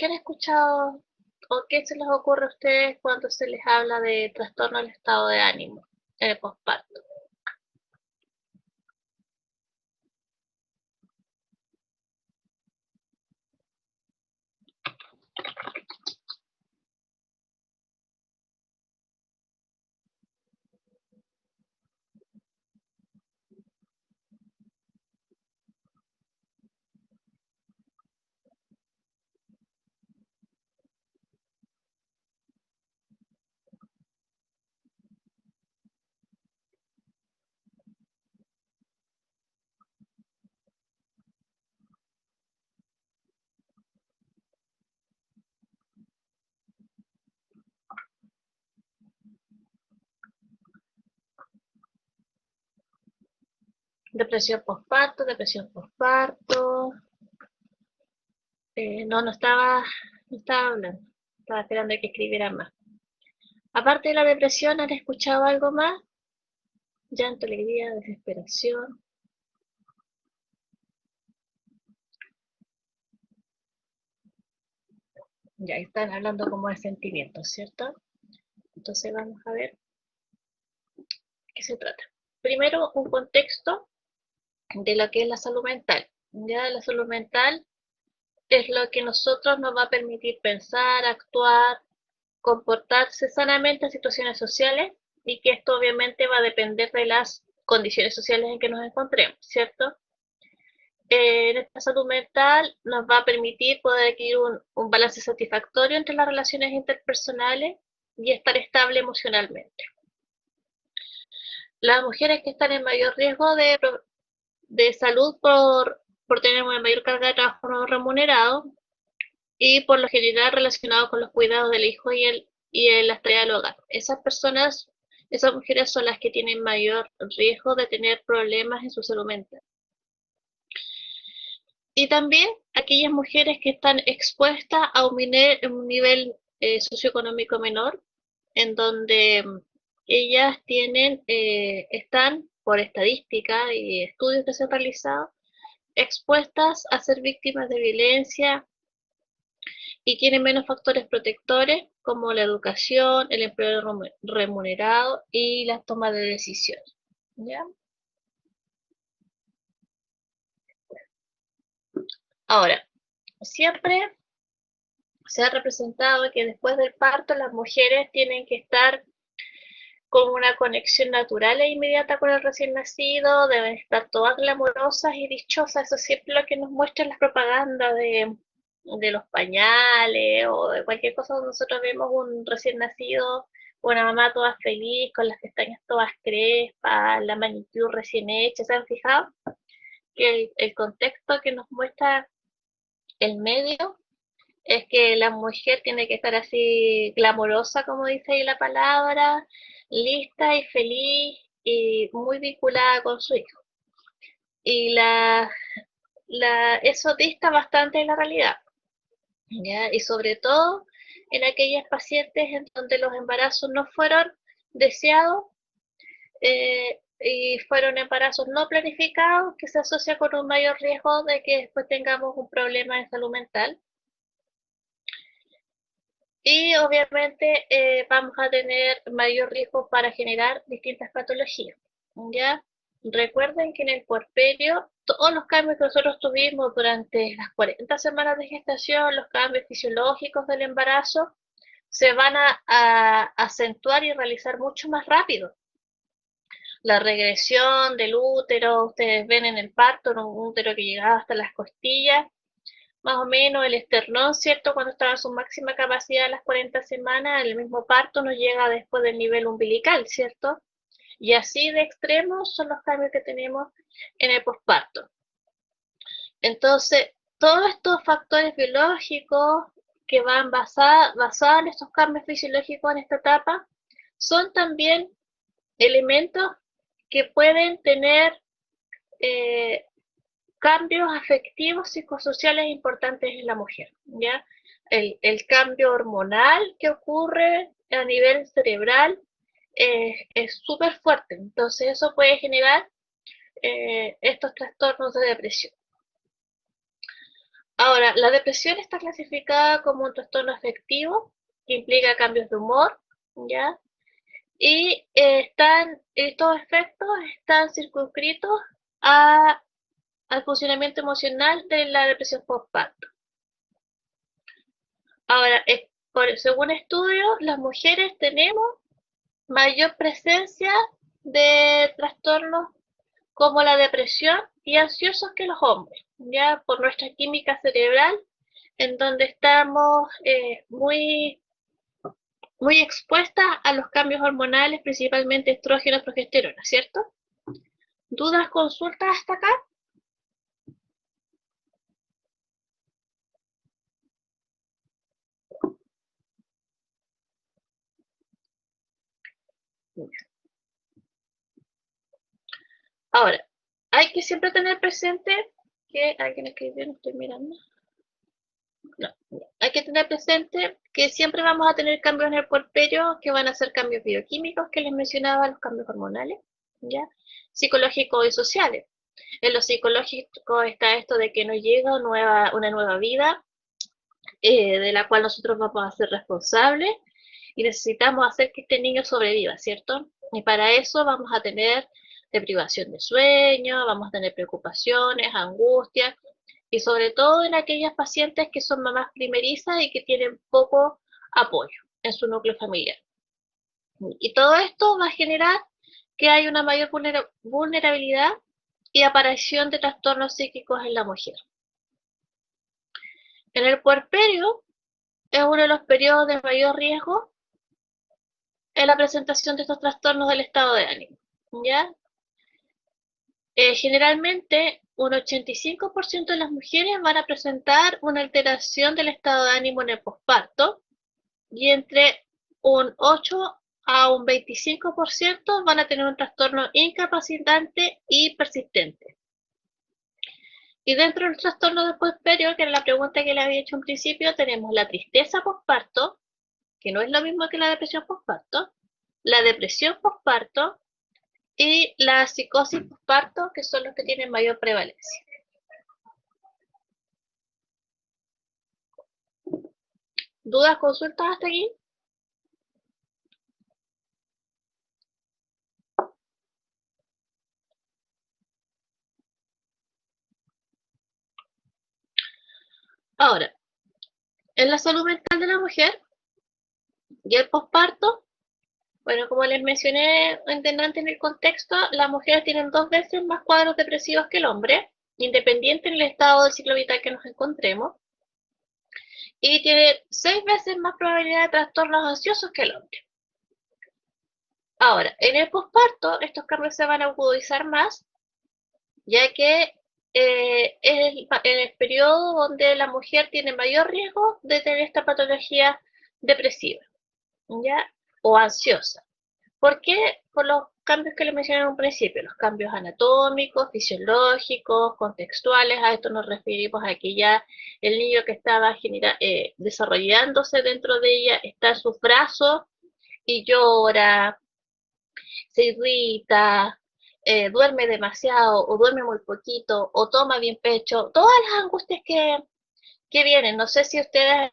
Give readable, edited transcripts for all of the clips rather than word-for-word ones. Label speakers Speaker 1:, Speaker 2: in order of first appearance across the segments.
Speaker 1: ¿Qué han escuchado o qué se les ocurre a ustedes cuando se les habla de trastorno del estado de ánimo en el posparto? Depresión posparto. No, no estaba hablando. Estaba esperando que escribiera más. Aparte de la depresión, ¿han escuchado algo más? Llanto, alegría, desesperación. Ya están hablando como de sentimientos, ¿cierto? Entonces vamos a ver qué se trata. Primero, un contexto de lo que es la salud mental. Ya la salud mental es lo que nosotros nos va a permitir pensar, actuar, comportarse sanamente en situaciones sociales y que esto obviamente va a depender de las condiciones sociales en que nos encontremos, ¿cierto? En esta salud mental nos va a permitir poder adquirir un balance satisfactorio entre las relaciones interpersonales y estar estable emocionalmente. Las mujeres que están en mayor riesgo de salud por tener una mayor carga de trabajo no remunerado y por lo general relacionado con los cuidados del hijo y las tareas del hogar. Esas mujeres son las que tienen mayor riesgo de tener problemas en su salud mental. Y también aquellas mujeres que están expuestas a un nivel socioeconómico menor, en donde ellas están, por estadística y estudios que se han realizado, expuestas a ser víctimas de violencia y tienen menos factores protectores como la educación, el empleo remunerado y la toma de decisiones. ¿Ya? Ahora, siempre se ha representado que después del parto las mujeres tienen que estar con una conexión natural e inmediata con el recién nacido, deben estar todas glamorosas y dichosas, eso siempre es lo que nos muestran las propagandas de los pañales o de cualquier cosa donde nosotros vemos un recién nacido, una mamá toda feliz, con las pestañas todas crespas, la manicure recién hecha, ¿se han fijado? Que el contexto que nos muestra el medio es que la mujer tiene que estar así glamorosa, como dice ahí la palabra, lista y feliz y muy vinculada con su hijo. Y eso dista bastante de la realidad, ¿ya? Y sobre todo en aquellas pacientes en donde los embarazos no fueron deseados y fueron embarazos no planificados, que se asocia con un mayor riesgo de que después tengamos un problema de salud mental. Y obviamente vamos a tener mayor riesgo para generar distintas patologías. ¿Ya? Recuerden que en el puerperio, todos los cambios que nosotros tuvimos durante las 40 semanas de gestación, los cambios fisiológicos del embarazo, se van a acentuar y realizar mucho más rápido. La regresión del útero, ustedes ven en el parto, un útero que llegaba hasta las costillas, más o menos el esternón, ¿cierto? Cuando estaba en su máxima capacidad a las 40 semanas, el mismo parto nos llega después del nivel umbilical, ¿cierto? Y así de extremos son los cambios que tenemos en el posparto. Entonces, todos estos factores biológicos que van basados en estos cambios fisiológicos en esta etapa, son también elementos que pueden tener eh, cambios afectivos psicosociales importantes en la mujer, ¿ya? El cambio hormonal que ocurre a nivel cerebral es súper fuerte, entonces eso puede generar estos trastornos de depresión. Ahora, la depresión está clasificada como un trastorno afectivo que implica cambios de humor, ¿ya? Y estos efectos están circunscritos a, al funcionamiento emocional de la depresión postparto. Ahora, según estudios, las mujeres tenemos mayor presencia de trastornos como la depresión y ansiosos que los hombres, ya por nuestra química cerebral, en donde estamos muy expuestas a los cambios hormonales, principalmente estrógeno, progesterona, ¿cierto? ¿Dudas, consultas hasta acá? Ahora, hay que siempre tener presente que alguien escribió, no estoy mirando. No, hay que tener presente que siempre vamos a tener cambios en el puerperio que van a ser cambios bioquímicos que les mencionaba, los cambios hormonales, ¿ya? Psicológicos y sociales. En lo psicológico está esto de que nos llega una nueva vida, de la cual nosotros vamos a ser responsables y necesitamos hacer que este niño sobreviva, ¿cierto? Y para eso vamos a tener deprivación de sueño, vamos a tener preocupaciones, angustias, y sobre todo en aquellas pacientes que son mamás primerizas y que tienen poco apoyo en su núcleo familiar. Y todo esto va a generar que haya una mayor vulnerabilidad y aparición de trastornos psíquicos en la mujer. En el puerperio es uno de los periodos de mayor riesgo en la presentación de estos trastornos del estado de ánimo, ¿ya? Generalmente, un 85% de las mujeres van a presentar una alteración del estado de ánimo en el posparto y entre un 8 a un 25% van a tener un trastorno incapacitante y persistente. Y dentro del trastorno del puerperio, que era la pregunta que le había hecho en principio, tenemos la tristeza posparto, que no es lo mismo que la depresión posparto, la depresión posparto y la psicosis posparto, que son los que tienen mayor prevalencia. ¿Dudas, consultas hasta aquí? Ahora, en la salud mental de la mujer y el posparto, bueno, como les mencioné antes en el contexto, las mujeres tienen 2 veces más cuadros depresivos que el hombre, independiente en el estado del ciclo vital que nos encontremos, y tiene 6 veces más probabilidad de trastornos ansiosos que el hombre. Ahora, en el posparto, estos cambios se van a agudizar más, ya que es el periodo donde la mujer tiene mayor riesgo de tener esta patología depresiva, ¿ya? O ansiosa. ¿Por qué? Por los cambios que le mencioné en un principio, los cambios anatómicos, fisiológicos, contextuales. A esto nos referimos a que ya el niño que estaba desarrollándose dentro de ella está en sus brazos y llora, se irrita, duerme demasiado o duerme muy poquito o toma bien pecho, todas las angustias que vienen. No sé si ustedes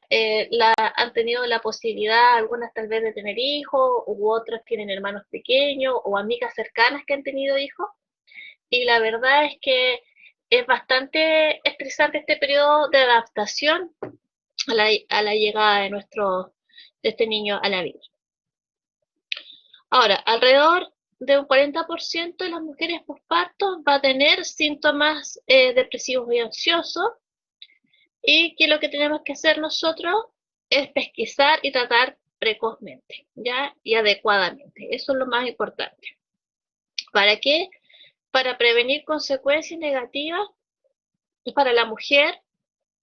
Speaker 1: han tenido la posibilidad, algunas tal vez de tener hijos, u otras tienen hermanos pequeños o amigas cercanas que han tenido hijos. Y la verdad es que es bastante estresante este periodo de adaptación a la llegada de este niño a la vida. Ahora, alrededor de un 40% de las mujeres posparto va a tener síntomas depresivos y ansiosos, y que lo que tenemos que hacer nosotros es pesquisar y tratar precozmente, ¿ya? Y adecuadamente. Eso es lo más importante. ¿Para qué? Para prevenir consecuencias negativas para la mujer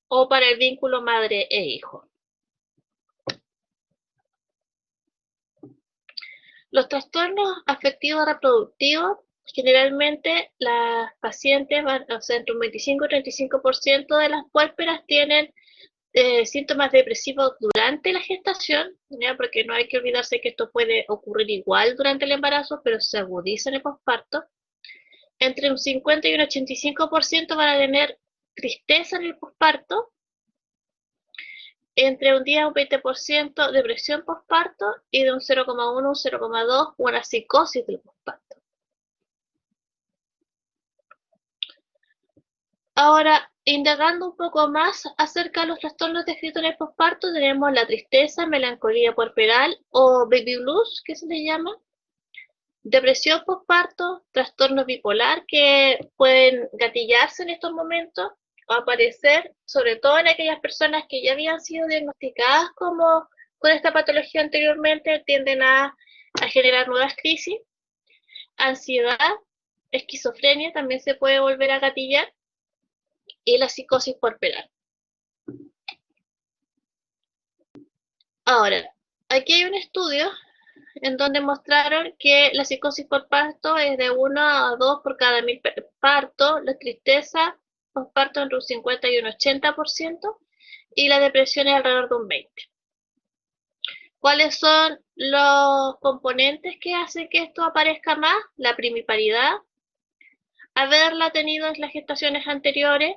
Speaker 1: o para el vínculo madre e hijo. Los trastornos afectivos reproductivos, generalmente las pacientes o sea, entre un 25 y 35% de las puérperas tienen síntomas depresivos durante la gestación, ¿ya? Porque no hay que olvidarse que esto puede ocurrir igual durante el embarazo, pero se agudiza en el posparto. Entre un 50 y un 85% van a tener tristeza en el posparto, entre un 10 a un 20% depresión posparto y de un 0,1 a un 0,2 una psicosis del posparto. Ahora, indagando un poco más acerca de los trastornos descritos en el posparto, tenemos la tristeza, melancolía puerperal o baby blues, que se le llama, depresión posparto, trastorno bipolar que pueden gatillarse en estos momentos o aparecer, sobre todo en aquellas personas que ya habían sido diagnosticadas como con esta patología anteriormente, tienden a generar nuevas crisis. Ansiedad, esquizofrenia también se puede volver a gatillar y la psicosis puerperal. Ahora, aquí hay un estudio en donde mostraron que la psicosis por parto es de 1 a 2 por cada 1000 partos, la tristeza por parto entre un 50 y un 80% y la depresión es alrededor de un 20%. ¿Cuáles son los componentes que hacen que esto aparezca más? La primiparidad, haberla tenido en las gestaciones anteriores,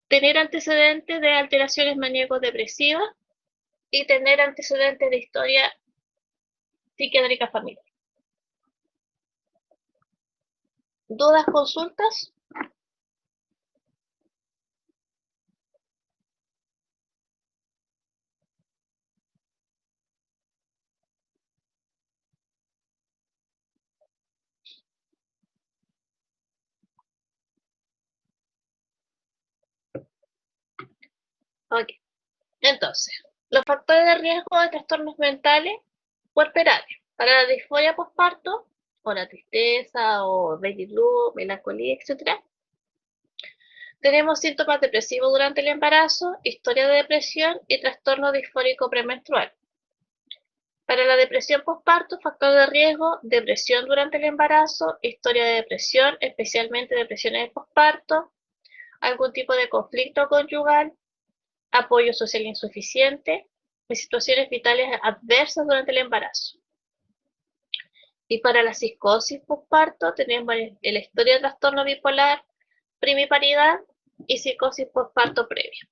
Speaker 1: tener antecedentes de alteraciones maníaco-depresivas y tener antecedentes de historia psiquiátrica familiar. ¿Dudas, consultas? Ok. Entonces, los factores de riesgo de trastornos mentales puerperales para la disforia postparto, o la tristeza, o baby blue, melancolía, etc. Tenemos síntomas depresivos durante el embarazo, historia de depresión y trastorno disfórico premenstrual. Para la depresión postparto, factor de riesgo, depresión durante el embarazo, historia de depresión, especialmente depresiones postparto, algún tipo de conflicto conyugal, apoyo social insuficiente y situaciones vitales adversas durante el embarazo. Y para la psicosis postparto tenemos la historia de trastorno bipolar, primiparidad y psicosis postparto previa.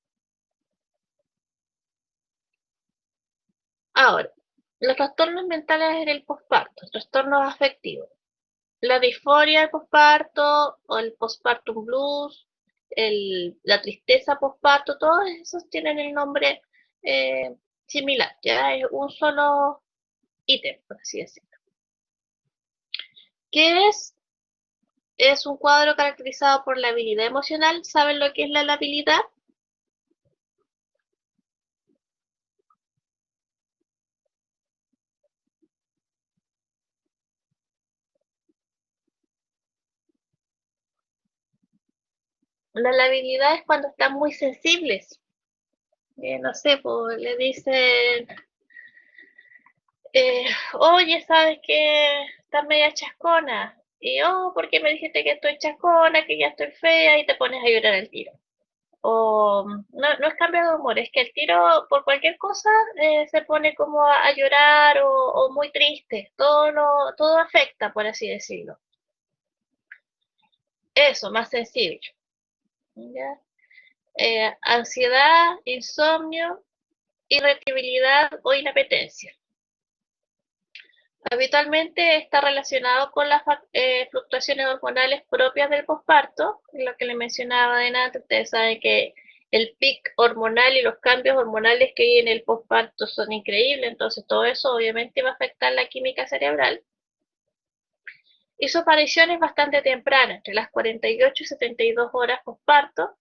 Speaker 1: Ahora, los trastornos mentales en el posparto, trastornos afectivos, la disforia del posparto o el postpartum blues, la tristeza postparto, todos esos tienen el nombre similar, ya es un solo ítem, por así decirlo. ¿Qué es? Es un cuadro caracterizado por la habilidad emocional. ¿Saben lo que es la labilidad? La labilidad es cuando están muy sensibles. No sé, pues le dicen, eh, oye, ¿sabes que estás media chascona? Y, oh, ¿por qué me dijiste que estoy chascona, que ya estoy fea? Y te pones a llorar al tiro. O no, no es cambio de humor, es que el tiro por cualquier cosa se pone como a llorar o muy triste. Todo afecta, por así decirlo. Eso, más sensible. ¿Ya? Ansiedad, insomnio, irritabilidad o inapetencia. Habitualmente está relacionado con las fluctuaciones hormonales propias del posparto, lo que le mencionaba de antes. Ustedes saben que el pic hormonal y los cambios hormonales que hay en el posparto son increíbles, entonces todo eso obviamente va a afectar la química cerebral. Y su aparición es bastante temprana, entre las 48 y 72 horas posparto,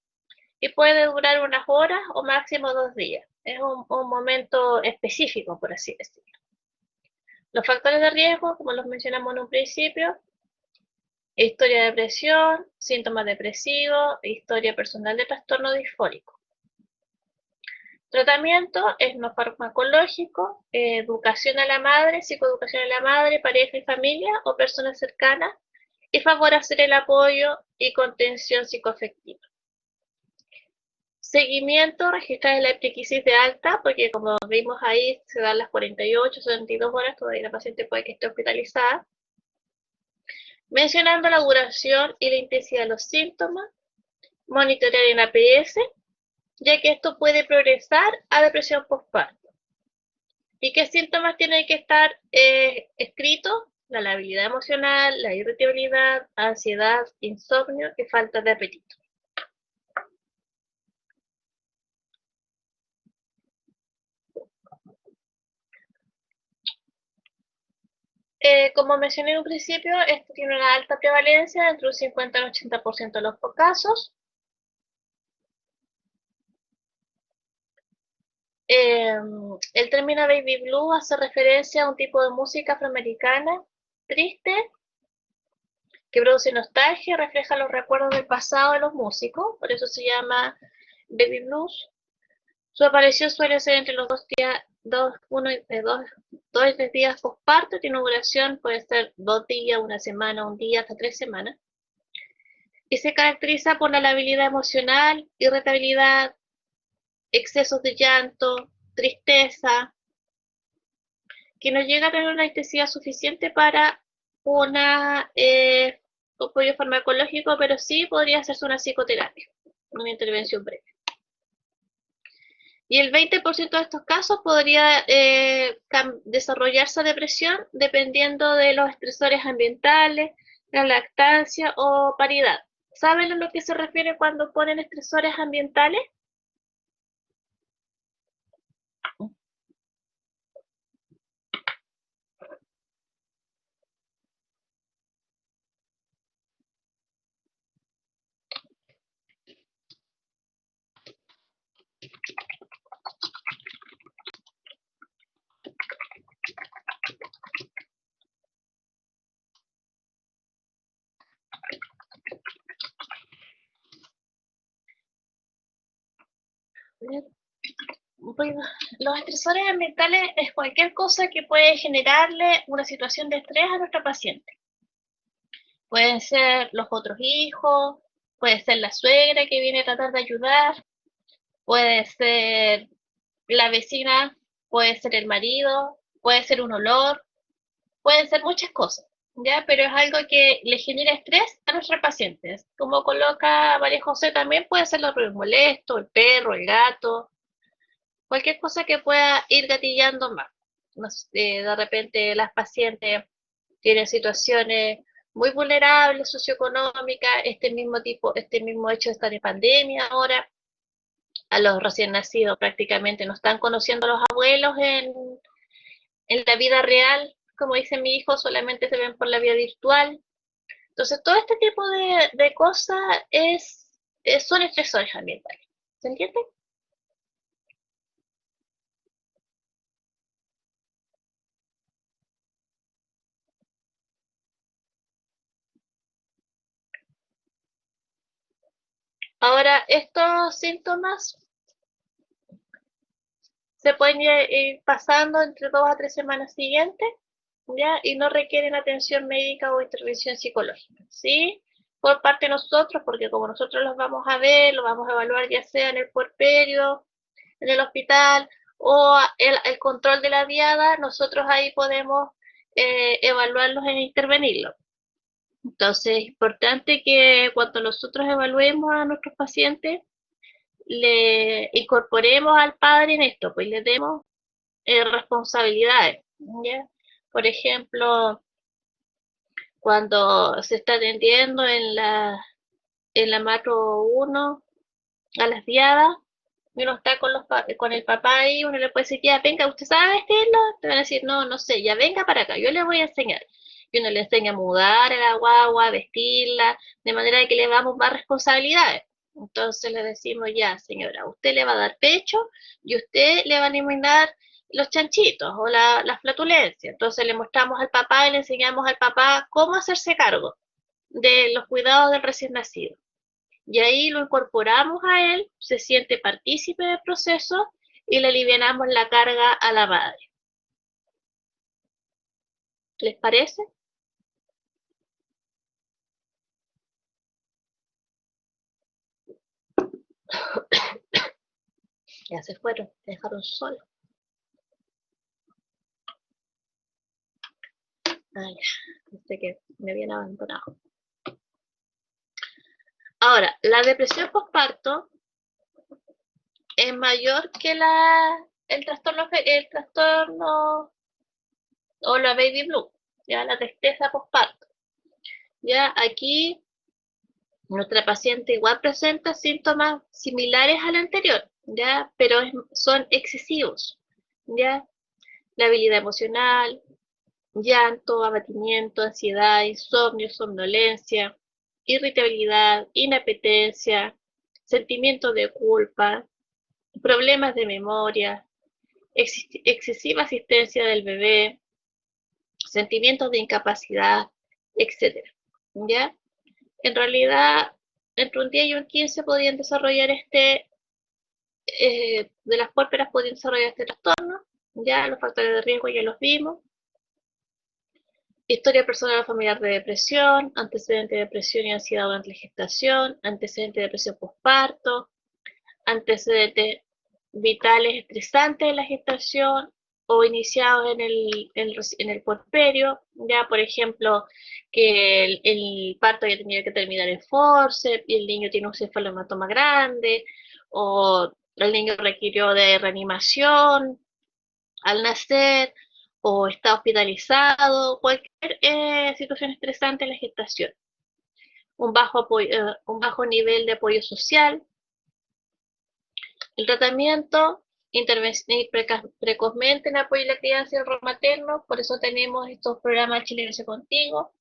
Speaker 1: y puede durar unas horas o máximo 2 días. Es un momento específico, por así decirlo. Los factores de riesgo, como los mencionamos en un principio, historia de depresión, síntomas depresivos, historia personal de trastorno disfórico. Tratamiento es no farmacológico, educación a la madre, psicoeducación a la madre, pareja y familia o personas cercanas, y favorecer el apoyo y contención psicoafectiva. Seguimiento, registrar la eptiquisis de alta, porque como vimos ahí, se dan las 48, 72 horas, todavía la paciente puede que esté hospitalizada. Mencionando la duración y la intensidad de los síntomas, monitorear en APS, ya que esto puede progresar a depresión postparto. ¿Y qué síntomas tienen que estar escritos? La labilidad emocional, la irritabilidad, ansiedad, insomnio y falta de apetito. Como mencioné en un principio, esto tiene una alta prevalencia, entre un 50 y un 80% de los casos. El término baby blue hace referencia a un tipo de música afroamericana triste que produce nostalgia y refleja los recuerdos del pasado de los músicos, por eso se llama baby blues. Su aparición suele ser entre los 2 días, 2 días postparto, tiene una duración puede ser 2 días, una semana, un día, hasta 3 semanas, y se caracteriza por la labilidad emocional, irritabilidad, excesos de llanto, tristeza, que no llega a tener una intensidad suficiente para una apoyo farmacológico, pero sí podría hacerse una psicoterapia, una intervención breve. Y el 20% de estos casos podría desarrollarse depresión dependiendo de los estresores ambientales, la lactancia o paridad. ¿Saben a lo que se refiere cuando ponen estresores ambientales? Bueno, los estresores ambientales es cualquier cosa que puede generarle una situación de estrés a nuestro paciente. Pueden ser los otros hijos, puede ser la suegra que viene a tratar de ayudar, puede ser la vecina, puede ser el marido, puede ser un olor, pueden ser muchas cosas, ¿ya? Pero es algo que le genera estrés a nuestros pacientes. Como coloca María José, también puede ser los ruidos molestos, el perro, el gato, cualquier cosa que pueda ir gatillando más. De repente las pacientes tienen situaciones muy vulnerables socioeconómicas, este mismo hecho de estar en pandemia ahora, a los recién nacidos prácticamente no están conociendo a los abuelos en la vida real, como dice mi hijo, solamente se ven por la vía virtual. Entonces, todo este tipo de cosas son estresores ambientales. ¿Se entiende? Ahora, estos síntomas se pueden ir pasando entre 2 a 3 semanas siguientes, ¿ya? Y no requieren atención médica o intervención psicológica, ¿sí? Por parte de nosotros, porque como nosotros los vamos a ver, los vamos a evaluar ya sea en el puerperio, en el hospital o el control de la diada, nosotros ahí podemos evaluarlos e intervenirlos. Entonces, es importante que cuando nosotros evaluemos a nuestros pacientes, le incorporemos al padre en esto, pues le demos responsabilidades, ¿ya? Por ejemplo, cuando se está atendiendo en la macro 1 a las diadas, y uno está con el papá ahí, uno le puede decir, ya, venga, ¿usted sabe vestirlo? Te van a decir, no, no sé, ya venga para acá, yo le voy a enseñar. Y uno le enseña a mudar a la guagua, a vestirla, de manera que le damos más responsabilidades. Entonces le decimos, ya, señora, usted le va a dar pecho y usted le va a eliminar los chanchitos o la flatulencia. Entonces le mostramos al papá y le enseñamos al papá cómo hacerse cargo de los cuidados del recién nacido. Y ahí lo incorporamos a él, se siente partícipe del proceso y le alivianamos la carga a la madre. ¿Les parece? Ya se fueron, se dejaron solos. Ah, ya, pensé que me habían abandonado. Ahora, la depresión postparto es mayor que el trastorno o la baby blue, ya la tristeza postparto. Ya aquí nuestra paciente igual presenta síntomas similares al anterior, ya, pero son excesivos, ya, la habilidad emocional, llanto, abatimiento, ansiedad, insomnio, somnolencia, irritabilidad, inapetencia, sentimiento de culpa, problemas de memoria, excesiva asistencia del bebé, sentimientos de incapacidad, etcétera. ¿Ya? En realidad, entre un 10 y un 15 podían desarrollar de las pólperas podían desarrollar este trastorno. Ya los factores de riesgo ya los vimos. Historia personal o familiar de depresión, antecedente de depresión y ansiedad durante la gestación, antecedente de depresión postparto, antecedentes vitales estresantes en la gestación o iniciados en el puerperio, ya por ejemplo que el parto haya tenido que terminar en forceps y el niño tiene un cefalohematoma grande, o el niño requirió de reanimación al nacer, o está hospitalizado, cualquier situación estresante en la gestación. Un bajo nivel de apoyo social. El tratamiento, intervenir precozmente en apoyo a la crianza y el rol materno, por eso tenemos estos programas Chile Crece Contigo.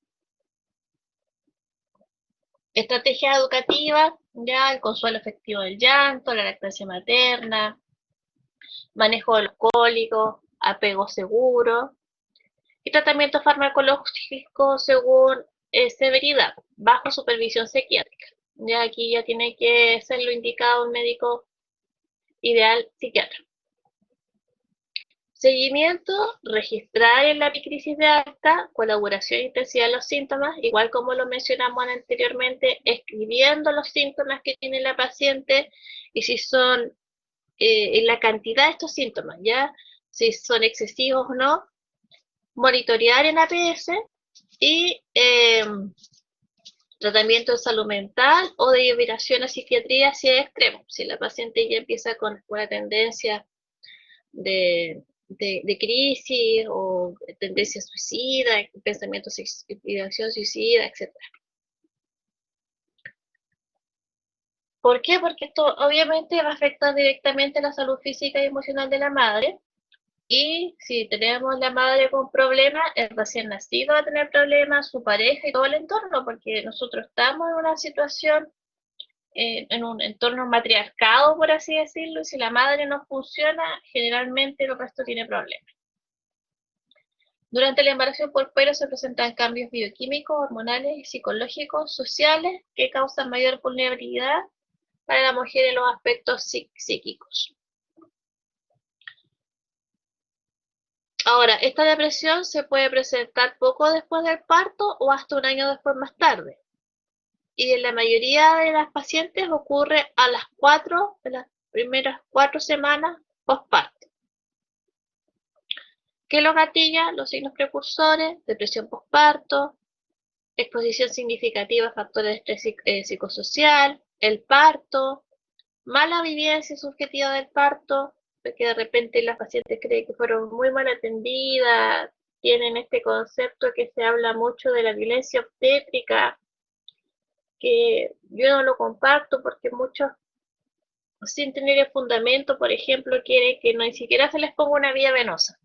Speaker 1: Estrategias educativas, ya el consuelo efectivo del llanto, la lactancia materna, manejo de los cólicos, apego seguro, y tratamiento farmacológico según severidad, bajo supervisión psiquiátrica. Ya aquí ya tiene que ser lo indicado un médico ideal psiquiatra. Seguimiento, registrar en la crisis de alta, colaboración e intensidad de los síntomas, igual como lo mencionamos anteriormente, escribiendo los síntomas que tiene la paciente y si son la cantidad de estos síntomas, ya, si son excesivos o no, monitorear en APS y tratamiento de salud mental o de liberación a psiquiatría si es extremo, si la paciente ya empieza con una tendencia de crisis o tendencia suicida, pensamientos de acción suicida, etc. ¿Por qué? Porque esto obviamente va a afectar directamente la salud física y emocional de la madre. Y si tenemos la madre con problemas, el recién nacido va a tener problemas, su pareja y todo el entorno, porque nosotros estamos en una situación, en un entorno matriarcado, por así decirlo, y si la madre no funciona, generalmente el resto tiene problemas. Durante el embarazo puerperio se presentan cambios bioquímicos, hormonales, psicológicos, sociales que causan mayor vulnerabilidad para la mujer en los aspectos psíquicos. Ahora, esta depresión se puede presentar poco después del parto o hasta un año después más tarde. Y en la mayoría de las pacientes ocurre a las primeras 4 semanas postparto. ¿Qué lo gatilla? Los signos precursores, depresión postparto, exposición significativa a factores de estrés psicosocial, el parto, mala vivencia subjetiva del parto, porque de repente las pacientes creen que fueron muy mal atendidas, tienen este concepto que se habla mucho de la violencia obstétrica, que yo no lo comparto porque muchos, sin tener el fundamento, por ejemplo, quieren que no ni siquiera se les ponga una vía venosa.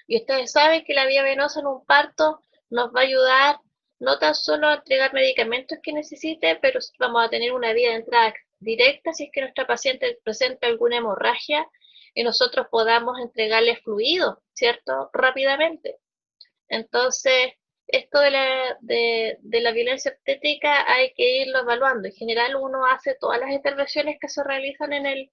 Speaker 1: Y ustedes saben que la vía venosa en un parto nos va a ayudar no tan solo a entregar medicamentos que necesite, pero vamos a tener una vía de entrada directa si es que nuestra paciente presenta alguna hemorragia y nosotros podamos entregarle fluido, ¿cierto? Rápidamente. Entonces, esto de la violencia obstétrica hay que irlo evaluando. En general uno hace todas las intervenciones que se realizan en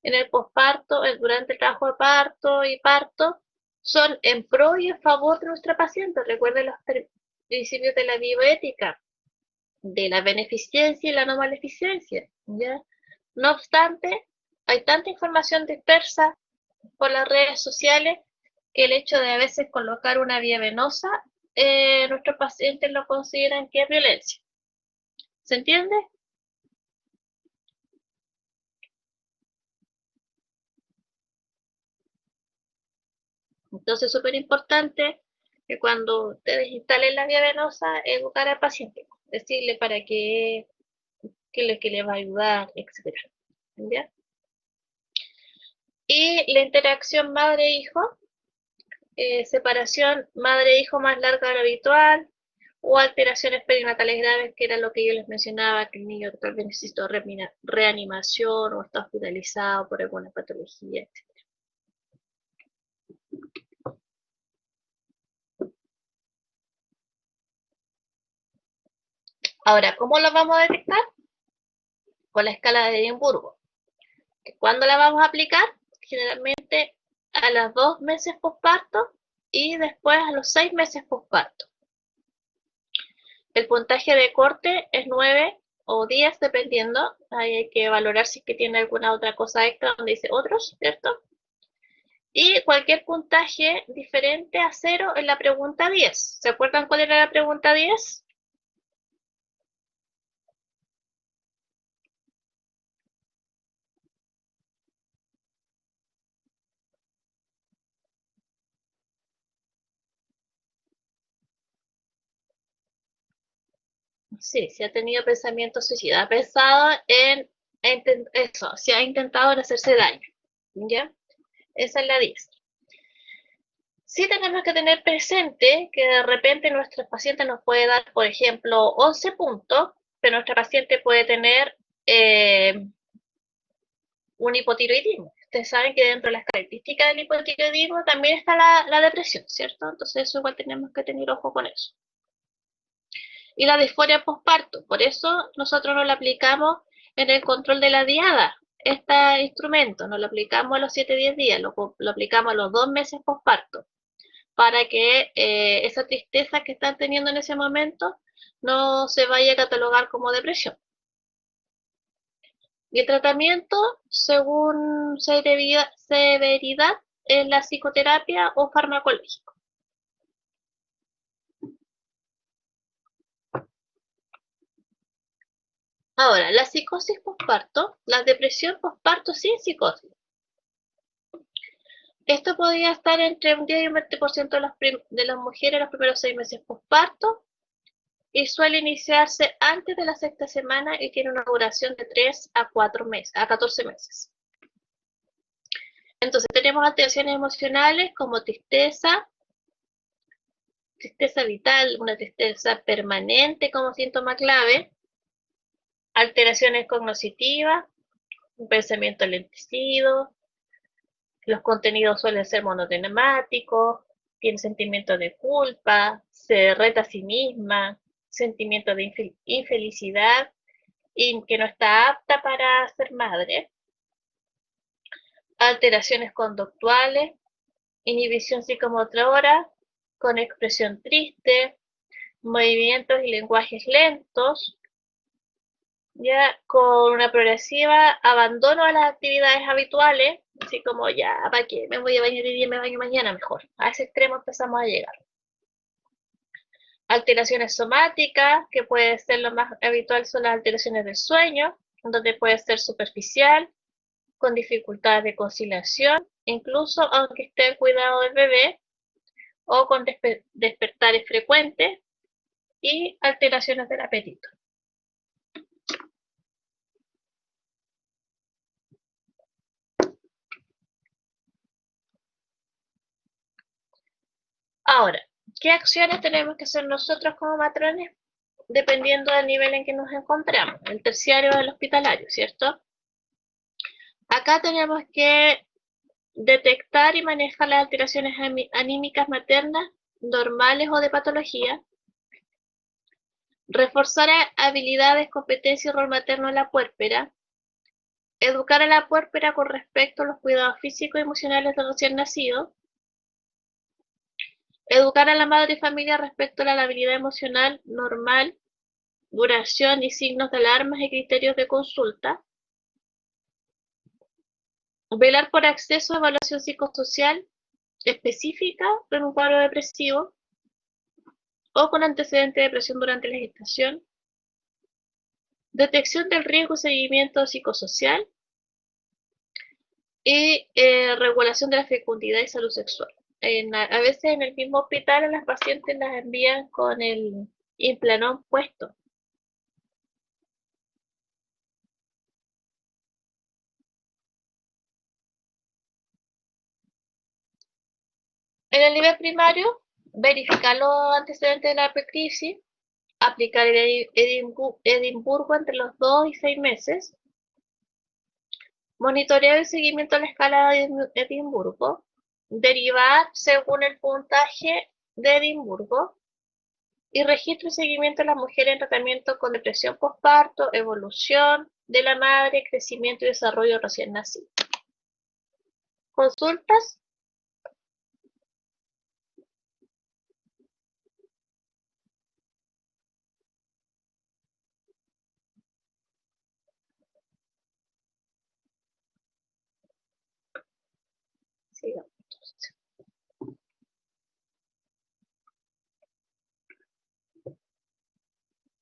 Speaker 1: el posparto, durante el trabajo de parto y parto, son en pro y en favor de nuestra paciente. Recuerden los principios de la bioética, de la beneficencia y la no maleficencia, ¿ya? No obstante, hay tanta información dispersa por las redes sociales que el hecho de a veces colocar una vía venosa, nuestros pacientes lo consideran que es violencia. ¿Se entiende? Entonces es súper importante que cuando ustedes instalen la vía venosa, educar al paciente, decirle para qué le va a ayudar, etcétera. ¿Ya? Y la interacción madre-hijo, separación madre-hijo más larga de lo habitual, o alteraciones perinatales graves, que era lo que yo les mencionaba, que el niño tal vez necesitó reanimación o está hospitalizado por alguna patología, etc. Ahora, ¿cómo lo vamos a detectar? Con la escala de Edimburgo. ¿Cuándo la vamos a aplicar? Generalmente a los 2 meses posparto y después a los 6 meses posparto. El puntaje de corte es 9 o 10 dependiendo. Ahí hay que valorar si es que tiene alguna otra cosa extra donde dice otros, ¿cierto? Y cualquier puntaje diferente a 0 en la pregunta 10. ¿Se acuerdan cuál era la pregunta 10? Sí, si ha tenido pensamiento suicida, ha pensado en eso, si ha intentado en hacerse daño, ¿ya? Esa es la 10. Sí tenemos que tener presente que de repente nuestros pacientes nos puede dar, por ejemplo, 11 puntos, pero nuestra paciente puede tener un hipotiroidismo. Ustedes saben que dentro de las características del hipotiroidismo también está la depresión, ¿cierto? Entonces eso igual tenemos que tener ojo con eso. Y la disforia postparto, por eso nosotros no la aplicamos en el control de la diada. Este instrumento no lo aplicamos a los 7-10 días, lo aplicamos a los 2 meses postparto, para que esa tristeza que están teniendo en ese momento no se vaya a catalogar como depresión. Y el tratamiento, según severidad, es la psicoterapia o farmacológico. Ahora, la psicosis postparto, la depresión postparto sin psicosis. Esto podría estar entre un 10 y un 20% de las mujeres los primeros 6 meses postparto y suele iniciarse antes de la sexta semana y tiene una duración de 3 a 4 meses, a 14 meses. Entonces tenemos alteraciones emocionales como tristeza vital, una tristeza permanente como síntoma clave, alteraciones cognitivas, un pensamiento lentecido, los contenidos suelen ser monotemáticos, tiene sentimiento de culpa, se reta a sí misma, sentimiento de infelicidad y que no está apta para ser madre, alteraciones conductuales, inhibición psicomotora, con expresión triste, movimientos y lenguajes lentos, ya con una progresiva abandono a las actividades habituales, así como ya, ¿para qué? Me voy a bañar hoy día, me baño mañana mejor. A ese extremo empezamos a llegar. Alteraciones somáticas, que puede ser lo más habitual, son las alteraciones del sueño, donde puede ser superficial, con dificultades de conciliación, incluso aunque esté el cuidado del bebé, o con despertares frecuentes y alteraciones del apetito. Ahora, ¿qué acciones tenemos que hacer nosotros como matrones? Dependiendo del nivel en que nos encontramos, el terciario o el hospitalario, ¿cierto? Acá tenemos que detectar y manejar las alteraciones anímicas maternas, normales o de patología, reforzar habilidades, competencia y rol materno en la puérpera, educar a la puérpera con respecto a los cuidados físicos y emocionales del recién nacido, educar a la madre y familia respecto a la habilidad emocional normal, duración y signos de alarmas y criterios de consulta, velar por acceso a evaluación psicosocial específica en un cuadro depresivo o con antecedente de depresión durante la gestación, Detección del riesgo y seguimiento psicosocial y regulación de la fecundidad y salud sexual. A veces en el mismo hospital a las pacientes las envían con el implanón puesto. En el nivel primario, verificar los antecedentes de la precrisis, aplicar el Edimburgo entre los 2 y 6 meses, monitorear el seguimiento a la escala de Edimburgo, derivar según el puntaje de Edimburgo y registro y seguimiento de las mujeres en tratamiento con depresión postparto, evolución de la madre, crecimiento y desarrollo recién nacido. Consultas. Sigamos.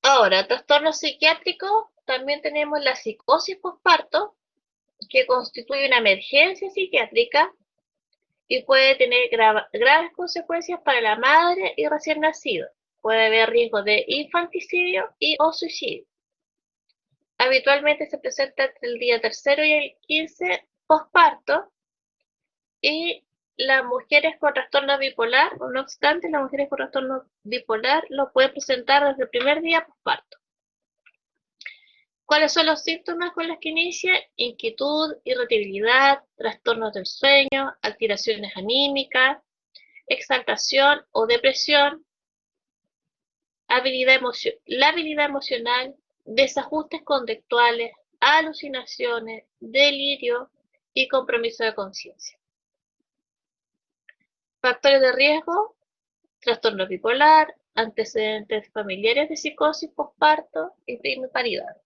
Speaker 1: Ahora, trastornos psiquiátricos, también tenemos la psicosis postparto, que constituye una emergencia psiquiátrica y puede tener graves consecuencias para la madre y recién nacido. Puede haber riesgo de infanticidio y o suicidio. Habitualmente se presenta entre el día tercero y el 15 postparto y las mujeres con trastorno bipolar, no obstante, las mujeres con trastorno bipolar lo pueden presentar desde el primer día postparto. ¿Cuáles son los síntomas con los que inicia? Inquietud, irritabilidad, trastornos del sueño, alteraciones anímicas, exaltación o depresión, la habilidad emocional, desajustes conductuales, alucinaciones, delirio y compromiso de conciencia. Factores de riesgo: trastorno bipolar, antecedentes familiares de psicosis postparto y bipolaridad.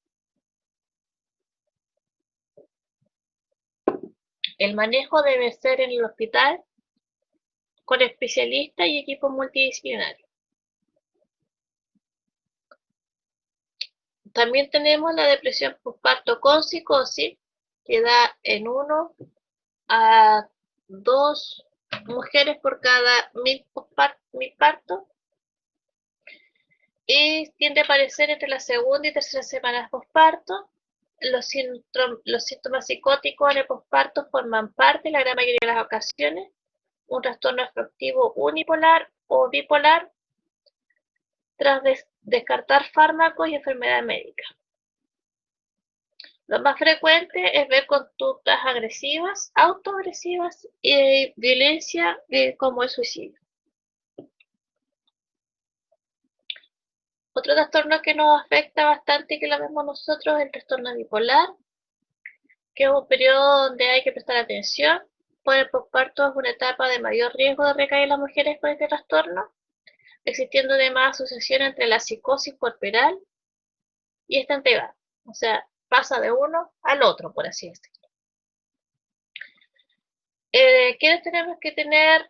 Speaker 1: El manejo debe ser en el hospital con especialistas y equipo multidisciplinario. También tenemos la depresión postparto con psicosis, que da en 1 a 2 mujeres por cada 1000 partos y tiende a aparecer entre la segunda y tercera semana postparto. Los síntomas psicóticos en el posparto forman parte, en la gran mayoría de las ocasiones, un trastorno afectivo unipolar o bipolar tras descartar fármacos y enfermedad médica. Lo más frecuente es ver conductas agresivas, autoagresivas y violencia como el suicidio. Otro trastorno que nos afecta bastante y que lo vemos nosotros es el trastorno bipolar, que es un periodo donde hay que prestar atención. Por el posparto es una etapa de mayor riesgo de recaer en las mujeres con este trastorno, existiendo además asociación entre la psicosis puerperal y esta entrega. O sea, pasa de uno al otro, por así decirlo. ¿Quiénes tenemos que tener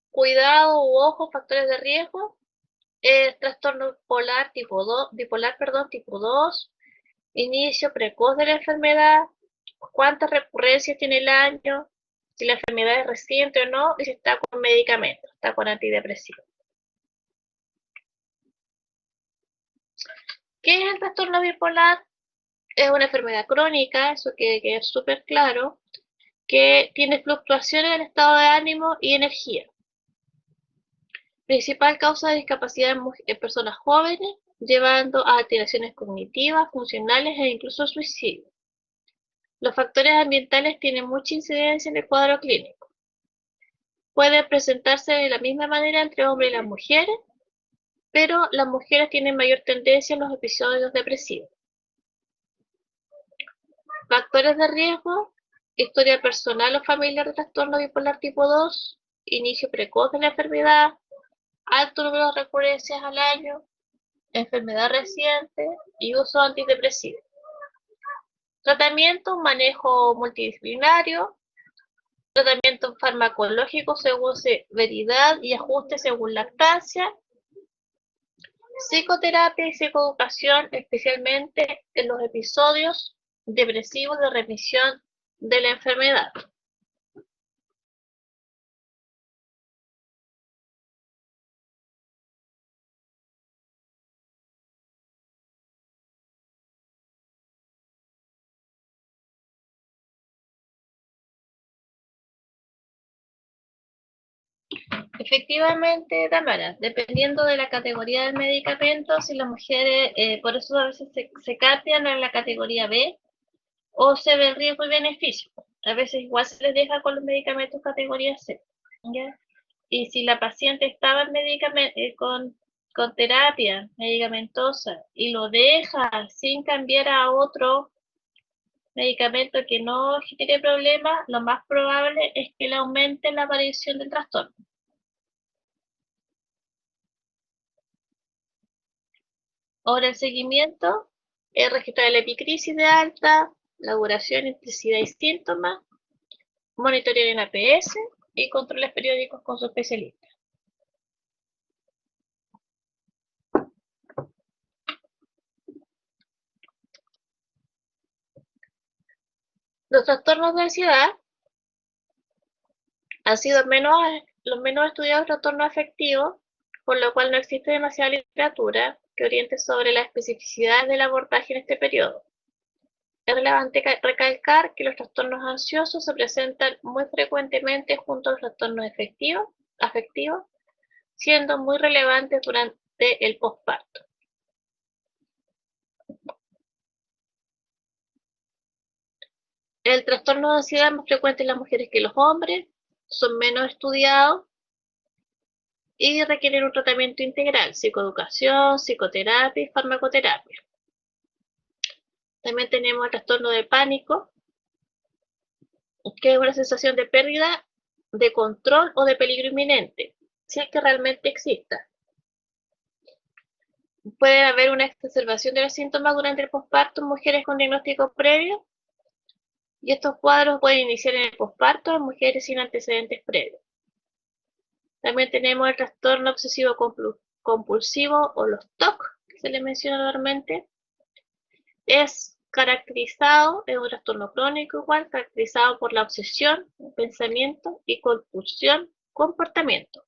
Speaker 1: cuidado u ojo, factores de riesgo? Trastorno bipolar tipo 2, inicio precoz de la enfermedad, cuántas recurrencias tiene el año, si la enfermedad es reciente o no, y si está con medicamentos, está con antidepresivos. ¿Qué es el trastorno bipolar? Es una enfermedad crónica, eso que es súper claro, que tiene fluctuaciones en estado de ánimo y energía. Principal causa de discapacidad en personas jóvenes, llevando a alteraciones cognitivas, funcionales e incluso suicidio. Los factores ambientales tienen mucha incidencia en el cuadro clínico. Puede presentarse de la misma manera entre hombres y las mujeres, pero las mujeres tienen mayor tendencia en los episodios depresivos. Factores de riesgo: historia personal o familiar de trastorno bipolar tipo 2, inicio precoz de la enfermedad, alto número de recurrencias al año, enfermedad reciente y uso antidepresivo. Tratamiento: manejo multidisciplinario, tratamiento farmacológico según severidad y ajuste según lactancia, Psicoterapia y psicoeducación, especialmente en los episodios depresivos de remisión de la enfermedad. Efectivamente, Tamara, dependiendo de la categoría del medicamento, si las mujeres, por eso a veces se cambian a la categoría B o se ve el riesgo y beneficio. A veces igual se les deja con los medicamentos categoría C. ¿Ya? Y si la paciente estaba con terapia medicamentosa y lo deja sin cambiar a otro medicamento que no genere problemas, lo más probable es que le aumente la aparición del trastorno. Ahora el seguimiento es registrar la epicrisis de alta, la duración, intensidad y síntomas, monitorear en APS y controles periódicos con su especialista. Los trastornos de ansiedad han sido los menos estudiados trastornos afectivos, por lo cual no existe demasiada literatura que oriente sobre la especificidad del abordaje en este periodo. Es relevante recalcar que los trastornos ansiosos se presentan muy frecuentemente junto a los trastornos afectivos, siendo muy relevantes durante el posparto. El trastorno de ansiedad es más frecuente en las mujeres que en los hombres, son menos estudiados y requieren un tratamiento integral, psicoeducación, psicoterapia y farmacoterapia. También tenemos el trastorno de pánico, que es una sensación de pérdida de control o de peligro inminente, si es que realmente exista. Puede haber una exacerbación de los síntomas durante el posparto en mujeres con diagnóstico previo, y estos cuadros pueden iniciar en el posparto en mujeres sin antecedentes previos. También tenemos el trastorno obsesivo compulsivo o los TOC, que se le menciona normalmente. Es un trastorno crónico igual, caracterizado por la obsesión, pensamiento y compulsión, comportamiento.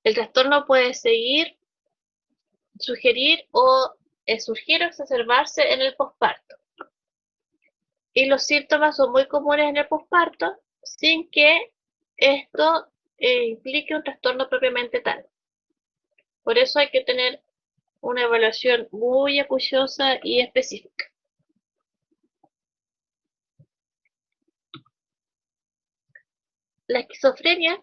Speaker 1: El trastorno puede sugerir o surgir o exacerbarse en el posparto. Y los síntomas son muy comunes en el posparto, sin que esto implique un trastorno propiamente tal. Por eso hay que tener una evaluación muy acuciosa y específica. La esquizofrenia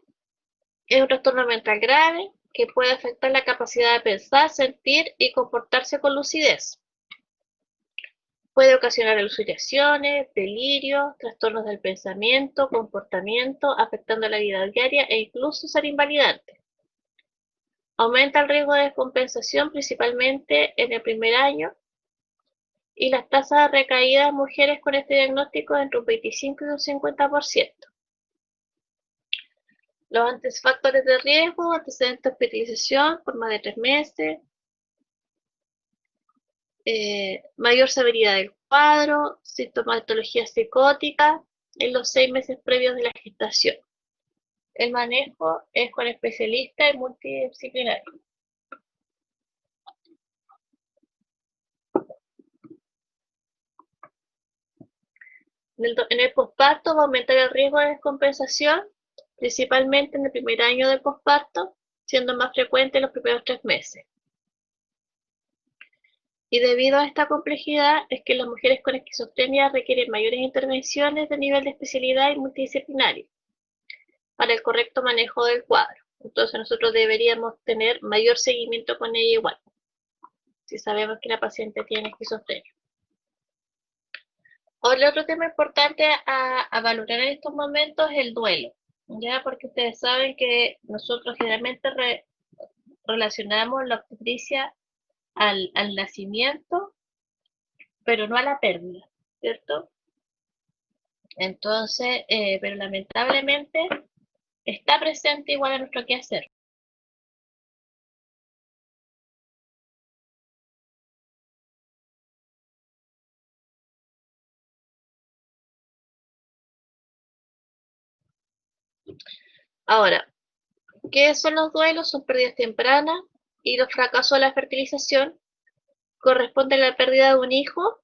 Speaker 1: es un trastorno mental grave que puede afectar la capacidad de pensar, sentir y comportarse con lucidez. Puede ocasionar alucinaciones, delirios, trastornos del pensamiento, comportamiento, afectando la vida diaria e incluso ser invalidante. Aumenta el riesgo de descompensación principalmente en el primer año y las tasas de recaída en mujeres con este diagnóstico entre un 25 y un 50%. Los factores de riesgo, antecedentes de hospitalización por más de 3 meses, mayor severidad del cuadro, sintomatología psicótica en los 6 meses previos de la gestación. El manejo es con especialistas y multidisciplinario. En el posparto va a aumentar el riesgo de descompensación, principalmente en el primer año del posparto, siendo más frecuente en los primeros 3 meses. Y debido a esta complejidad es que las mujeres con esquizofrenia requieren mayores intervenciones de nivel de especialidad y multidisciplinario para el correcto manejo del cuadro. Entonces nosotros deberíamos tener mayor seguimiento con ella igual, si sabemos que la paciente tiene esquizofrenia. Otro tema importante a valorar en estos momentos es el duelo, ya porque ustedes saben que nosotros generalmente relacionamos la obstetricia al nacimiento, pero no a la pérdida, ¿cierto? Entonces, pero lamentablemente está presente igual a nuestro quehacer. Ahora, ¿qué son los duelos? Son pérdidas tempranas y los fracasos de la fertilización corresponden a la pérdida de un hijo,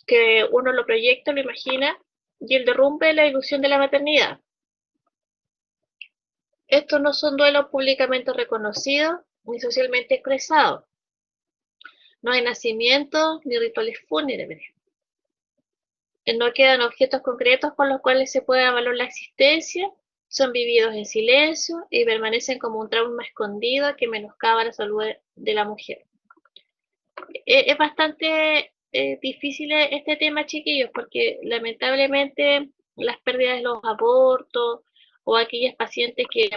Speaker 1: que uno lo proyecta, lo imagina, y el derrumbe de la ilusión de la maternidad. Estos no son duelos públicamente reconocidos ni socialmente expresados. No hay nacimientos ni rituales fúnebres. No quedan objetos concretos con los cuales se pueda evaluar la existencia, son vividos en silencio y permanecen como un trauma escondido que menoscaba la salud de la mujer. Es bastante difícil este tema, chiquillos, porque lamentablemente las pérdidas de los abortos o aquellas pacientes que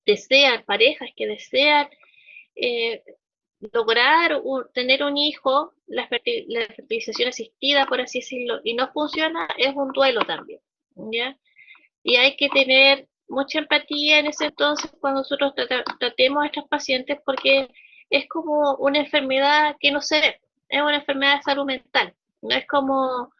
Speaker 1: desean, parejas que desean eh, lograr tener un hijo, la fertilización asistida, por así decirlo, y no funciona, es un duelo también, ¿ya? Y hay que tener mucha empatía en ese entonces cuando nosotros tratemos a estos pacientes porque es como una enfermedad que no se ve, es una enfermedad de salud mental, no es como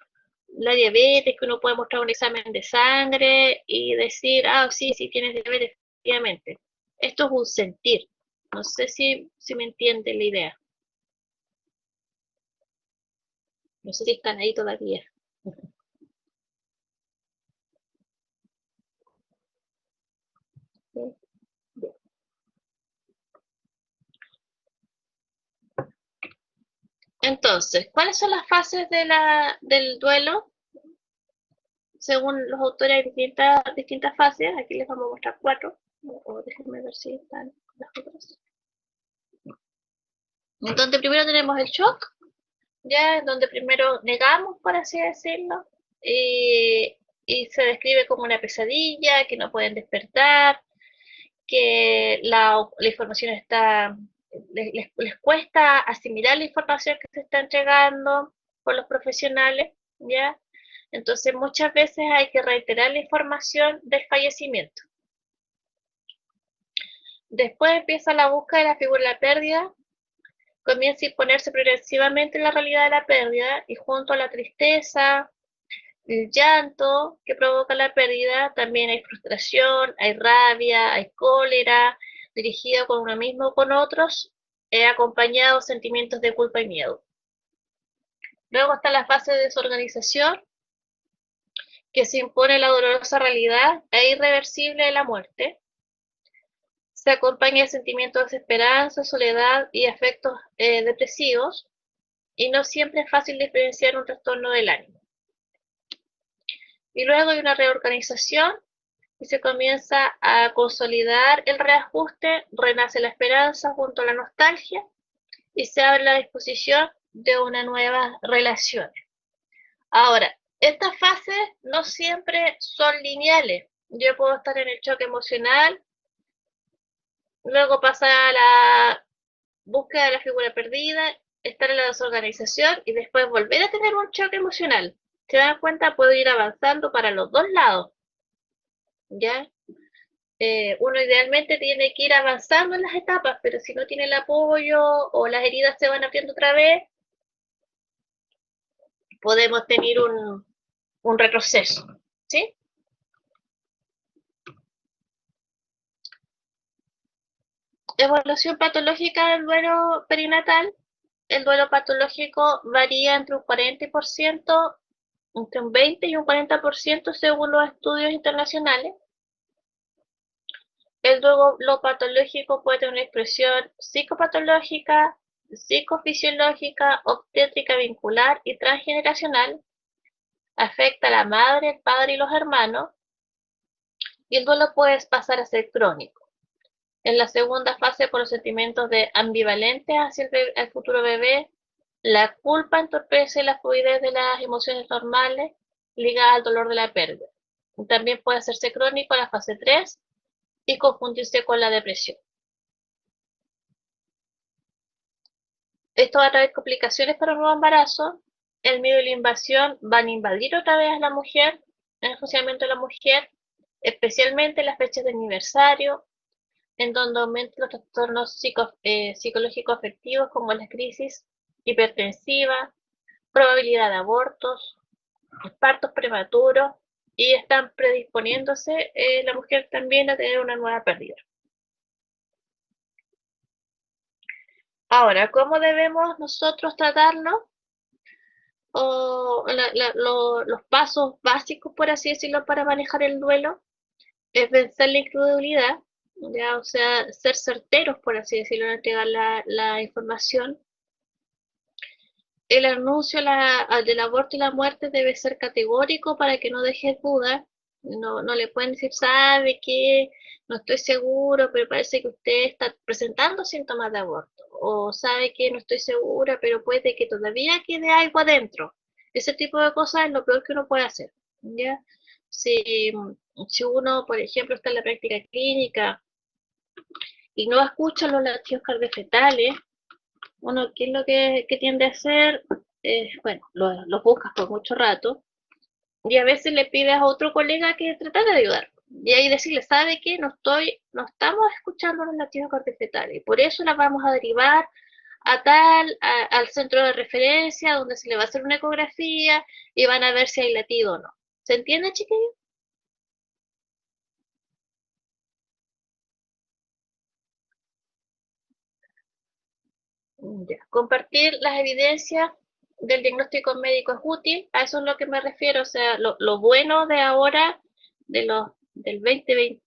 Speaker 1: la diabetes, que uno puede mostrar un examen de sangre y decir, ah, sí, sí tienes diabetes, efectivamente. Esto es un sentir. No sé si me entiende la idea. No sé si están ahí todavía. Entonces, ¿cuáles son las fases del duelo? Según los autores hay distintas fases. Aquí les vamos a mostrar cuatro. O déjenme ver si están las otras. Entonces, primero tenemos el shock, ya, donde primero negamos, por así decirlo, y se describe como una pesadilla, que no pueden despertar, que la información está, les cuesta asimilar la información que se está entregando por los profesionales, ¿ya? Entonces muchas veces hay que reiterar la información del fallecimiento. Después empieza la búsqueda de la figura de la pérdida, comienza a imponerse progresivamente la realidad de la pérdida y junto a la tristeza, el llanto que provoca la pérdida, también hay frustración, hay rabia, hay cólera, dirigido con uno mismo o con otros, acompañado de sentimientos de culpa y miedo. Luego está la fase de desorganización, que se impone la dolorosa realidad e irreversible de la muerte. Se acompaña de sentimientos de desesperanza, soledad y afectos depresivos, y no siempre es fácil diferenciar un trastorno del ánimo. Y luego hay una reorganización y se comienza a consolidar el reajuste, renace la esperanza junto a la nostalgia y se abre la disposición de una nueva relación. Ahora, estas fases no siempre son lineales. Yo puedo estar en el choque emocional, luego pasar a la búsqueda de la figura perdida, estar en la desorganización y después volver a tener un choque emocional. ¿Se dan cuenta? Puedo ir avanzando para los dos lados, ¿ya? Uno idealmente tiene que ir avanzando en las etapas, pero si no tiene el apoyo o las heridas se van abriendo otra vez, podemos tener un retroceso, ¿sí? Evaluación patológica del duelo perinatal. El duelo patológico varía entre un 40%, entre un 20 y un 40% según los estudios internacionales. El duelo patológico puede tener una expresión psicopatológica, psicofisiológica, obstétrica vincular y transgeneracional. Afecta a la madre, el padre y los hermanos. Y el duelo puede pasar a ser crónico. En la segunda fase, por los sentimientos de ambivalentes hacia el futuro bebé, la culpa entorpece la fluidez de las emociones normales ligadas al dolor de la pérdida. También puede hacerse crónico en la fase 3 y confundirse con la depresión. Esto va a traer complicaciones para el nuevo embarazo. El miedo y la invasión van a invadir otra vez a la mujer, el funcionamiento de la mujer, especialmente en las fechas de aniversario, en donde aumentan los trastornos psicológicos afectivos como la crisis hipertensiva, probabilidad de abortos, partos prematuros y están predisponiéndose la mujer también a tener una nueva pérdida. Ahora, ¿cómo debemos nosotros tratarlo? O los pasos básicos, por así decirlo, para manejar el duelo es vencer la incredulidad, ya, o sea, ser certeros, por así decirlo, en entregar la información. El anuncio del aborto y la muerte debe ser categórico para que no dejes dudas. No le pueden decir, sabe que no estoy seguro, pero parece que usted está presentando síntomas de aborto. O sabe que no estoy segura, pero puede que todavía quede algo adentro. Ese tipo de cosas es lo peor que uno puede hacer. ¿Ya? Si, si uno, por ejemplo, está en la práctica clínica y no escucha los latidos cardiofetales, uno, ¿qué es lo que tiende a hacer? Bueno, los buscas por mucho rato y a veces le pides a otro colega que trate de ayudar. Y ahí decirle, ¿sabe qué? No estamos escuchando los latidos cardiofetales y por eso las vamos a derivar al centro de referencia donde se le va a hacer una ecografía y van a ver si hay latido o no. ¿Se entiende, chiquillos? Ya. Compartir las evidencias del diagnóstico médico es útil, a eso es lo que me refiero, o sea, lo bueno de ahora, del 2020,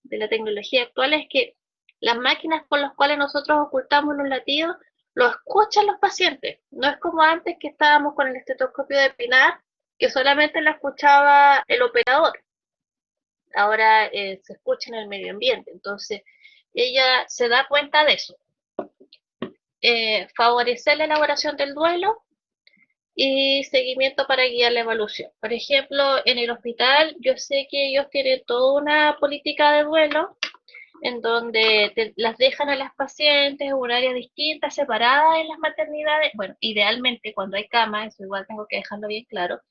Speaker 1: de la tecnología actual, es que las máquinas con las cuales nosotros ocultamos los latidos, lo escuchan los pacientes, no es como antes que estábamos con el estetoscopio de Pinar, que solamente lo escuchaba el operador, ahora se escucha en el medio ambiente, entonces ella se da cuenta de eso. Favorecer la elaboración del duelo y seguimiento para guiar la evolución. Por ejemplo, en el hospital yo sé que ellos tienen toda una política de duelo en donde las dejan a las pacientes en un área distinta, separada en las maternidades. Bueno, idealmente cuando hay cama, eso igual tengo que dejarlo bien claro,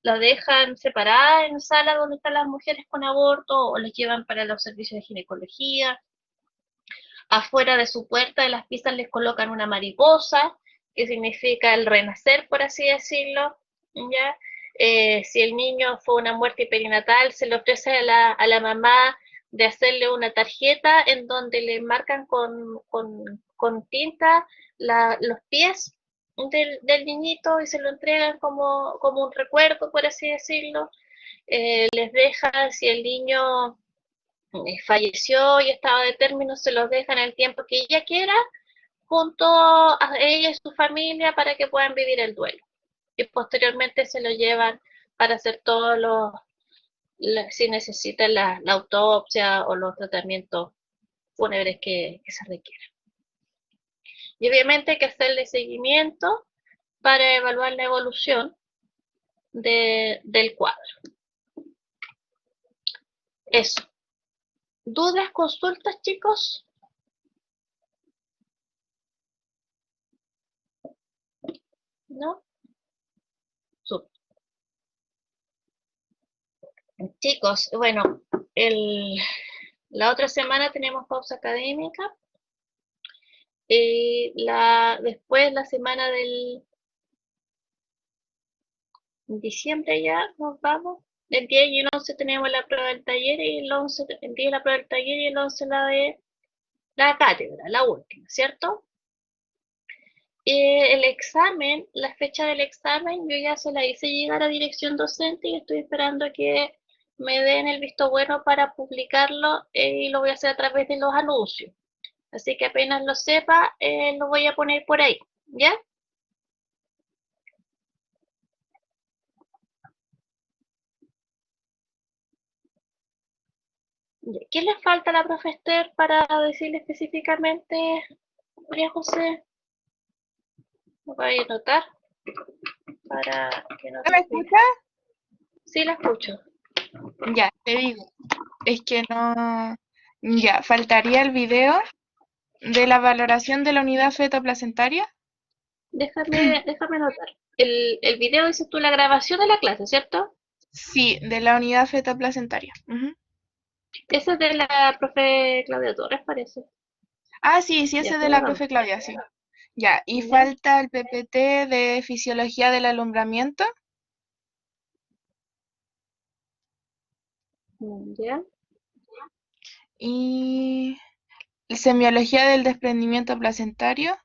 Speaker 1: las dejan separadas en salas donde están las mujeres con aborto o les llevan para los servicios de ginecología. Afuera de su puerta de las pistas les colocan una mariposa, que significa el renacer, por así decirlo, ¿ya? Si el niño fue una muerte perinatal, se le ofrece a la mamá de hacerle una tarjeta en donde le marcan con tinta los pies del niñito y se lo entregan como un recuerdo, por así decirlo. Les deja, si el niño falleció y estaba de término, se los dejan el tiempo que ella quiera, junto a ella y su familia para que puedan vivir el duelo. Y posteriormente se lo llevan para hacer todos si necesitan la autopsia o los tratamientos fúnebres que se requieran. Y obviamente hay que hacerle seguimiento para evaluar la evolución del cuadro. Eso. ¿Dudas, consultas, chicos? ¿No? Súper. Chicos, bueno, la otra semana tenemos pausa académica. Después, la semana del diciembre ya nos vamos. El 10 y el 11 tenemos la prueba del taller y el 10 la prueba del taller y el 11 la de la cátedra, la última, ¿cierto? El examen, la fecha del examen, yo ya se la hice llegar a dirección docente y estoy esperando a que me den el visto bueno para publicarlo y lo voy a hacer a través de los anuncios. Así que apenas lo sepa, lo voy a poner por ahí, ¿ya? ¿Qué le falta a la profe Esther para decirle específicamente, María José? Lo voy a anotar para que no se
Speaker 2: ¿Me
Speaker 1: olvide.
Speaker 2: escuchas?
Speaker 1: Sí, la escucho.
Speaker 2: Ya, te digo. Es que no. Ya, faltaría el video de la valoración de la unidad fetoplacentaria.
Speaker 1: Déjame anotar. El video dices tú la grabación de la clase, ¿cierto?
Speaker 2: Sí, de la unidad fetoplacentaria. Ujú.
Speaker 1: Ese es de la profe Claudia Torres, parece.
Speaker 2: Ah, sí, sí,
Speaker 1: Ya,
Speaker 2: ese es de la
Speaker 1: perdón.
Speaker 2: profe Claudia, sí. Ya, y
Speaker 1: ¿Ya?
Speaker 2: falta el PPT de fisiología del alumbramiento.
Speaker 1: ¿Ya?
Speaker 2: Y semiología del desprendimiento placentario,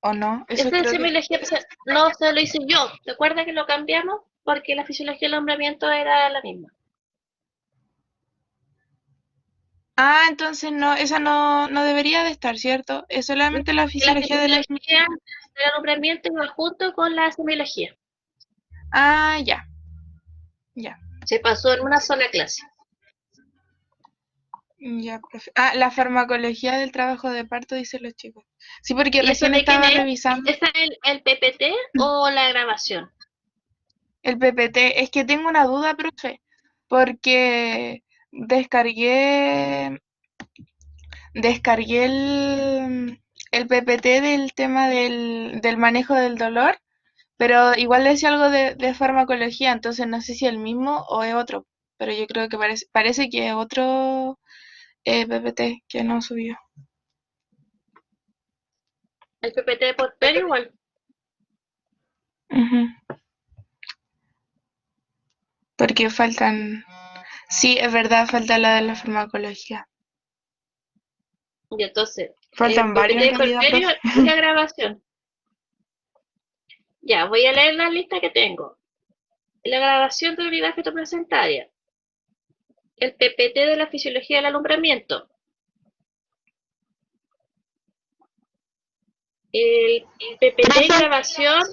Speaker 2: ¿o no? Eso
Speaker 1: Esa
Speaker 2: creo que...
Speaker 1: semiología, no, se lo hice yo. ¿Te acuerdas que lo cambiamos? Porque la fisiología del nombramiento era la misma.
Speaker 2: Ah, entonces no, esa no debería de estar, ¿cierto? Es
Speaker 1: ¿Sí?
Speaker 2: solamente la
Speaker 1: Que la
Speaker 2: fisiología de la...
Speaker 1: fisiología del nombramiento iba junto con la semiología.
Speaker 2: Ah, ya, ya,
Speaker 1: Se pasó en una sola clase.
Speaker 2: ya, profe. Ah, la farmacología del trabajo de parto, dicen los chicos. Sí, porque
Speaker 1: ¿Y eso
Speaker 2: recién
Speaker 1: de quién
Speaker 2: estaba
Speaker 1: es?
Speaker 2: revisando
Speaker 1: ¿Es el PPT o la grabación?
Speaker 2: el PPT. Es que tengo una duda, profe, porque descargué, descargué el PPT del tema del manejo del dolor. Pero igual decía algo de farmacología, entonces no sé si el mismo o es otro. Pero yo creo que parece que es otro PPT que no subió.
Speaker 1: El PPT por per igual.
Speaker 2: Ujú. Porque faltan... Sí, es verdad, falta la de la farmacología.
Speaker 1: Y entonces, el
Speaker 2: Faltan varios en
Speaker 1: PPT por
Speaker 2: realidad,
Speaker 1: per
Speaker 2: profe.
Speaker 1: y la grabación. Ya, voy a leer la lista que tengo. La grabación de la unidad fitoplacentaria. El PPT de la fisiología del alumbramiento. El PPT en
Speaker 2: Profe,
Speaker 1: grabación